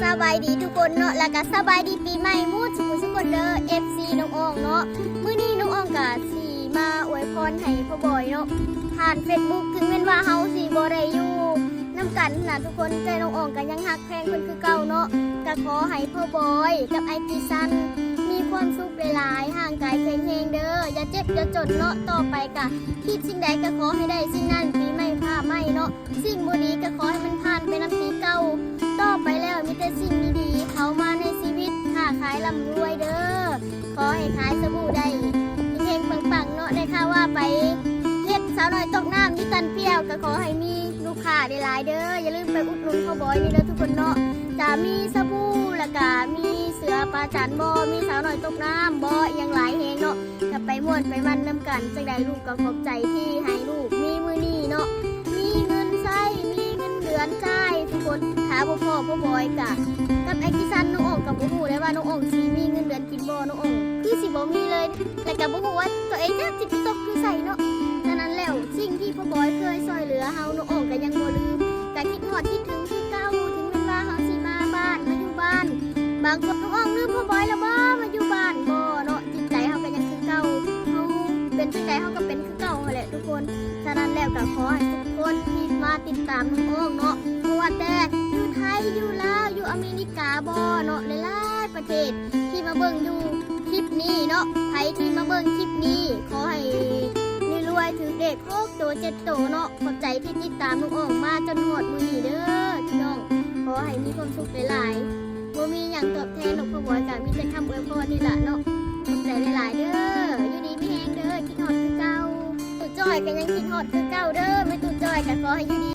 สบายดีทุกคนเนาะแล้วก็สบายดีปีใหม่มูดสุกคนเด้อ FC น้องอองเนาะมื้อนี้น้องอองก็สิมาอวยพรให้พ่อบอยเนาะผ่าน Facebook ถึงแม้ว่าเฮาสิบ่ได้อยู่นำกันนะทุกคนใจน้องอองก็ยังฮักแพงเพิ่นคือเก่าเนาะก็ขอให้พ่อบอยกับไอจีซันมีความสุขหลายๆห่างกายแข็งแรงเด้ออย่าเจ็บอย่าจนเนาะต่อไปก็คิดสิ่งใดก็ขอให้ได้สิ่งนั้นปีใหม่ผ้าใหม่เนาะสิ่งบ่ดีก็ขอให้มันผ่านไปนำปีเก่าต่อไปแล้วมีแต่สิ่งดีๆเข้ามาในชีวิตค้าขายร่ำรวยเด้อขอให้ขายสบู่ได้เฮงๆปังๆเนาะได้ข่าวว่าไปเฮ็ดสาวน้อยตกน้ำที่ตันเปรี้ยวก็ขอให้มีลูกค้าได้หลายเด้ออย่าลืมไปอุดหนุนพ่อบอยนี่เด้อทุกคนเนาะจะมีสบู่แล้วก็มีเสือปลาจันบ่มีสาวน้อยตกน้ำบ่ยังหลายแฮงเนาะก็ไปม่วนไปมันนำกันจังใดลูกก็ขอบใจที่ให้ลูกมีมื้อนี้เนาะมีเงินใช้มีเงินเดือนจ่ายทุกคนหาพ่อพ่อบอยกะกับไอ้กิซันน้องอ่องกับบ่ฮู้ได้ว่าน้องอ่องสิมีเงินเดือนกินบ่น้องอ่องคือสิบ่มีเลยแล้วก็บ่ฮู้ว่าตัวเองจะสิไปตกคือใส่เนาะฉะนั้นแล้วสิ่งที่พ่อบอยเคยช่วยเหลือเฮาน้องอ่องก็ยังบ่ลืมก็คิดฮอดคิดถึงคือเก่าถึงแม้ว่าเฮาสิมาบ้านมาอยู่บ้านบางคนน้องอ่องลืมพ่อบอยแล้วบ่มาอยู่บ้านบ่เนาะจิตใจเฮาก็ยังคือเก่าเฮาเป็นจังไดเฮาก็เป็นคือเก่านั่นแหละทุกคนฉะนั้นแล้วก็ขอให้ทุกคนที่มาติดตามน้องอ่องเนาะบ่ว่าแต่อยู่ไทยอยู่ลาวอยู่อเมริกาบ่เนาะหลายๆประเทศที่มาเบิ่งอยู่คลิปนี้เนาะใครที่มาเบิ่งคลิปนี้ขอให้รวยๆถึงเด็ก6ตัว7ตัวเนาะขอบใจที่ติดตามน้องอ่องมาจนหมดมื้อนี้เด้อพี่น้องขอให้มีความสุขหลายๆบ่มีหยังตอบแทนหรอกพ่อบอยก็มีแต่คำอวยพรนี่ล่ะเนาะขอบใจหลายๆเด้ออยู่ดีมีแฮงเด้อคิดฮอดคือเก่าตู่จ้อยก็ยังคิดฮอดคือเก่าเด้อไม่ตู่จ้อยก็ขอให้อยู่ดี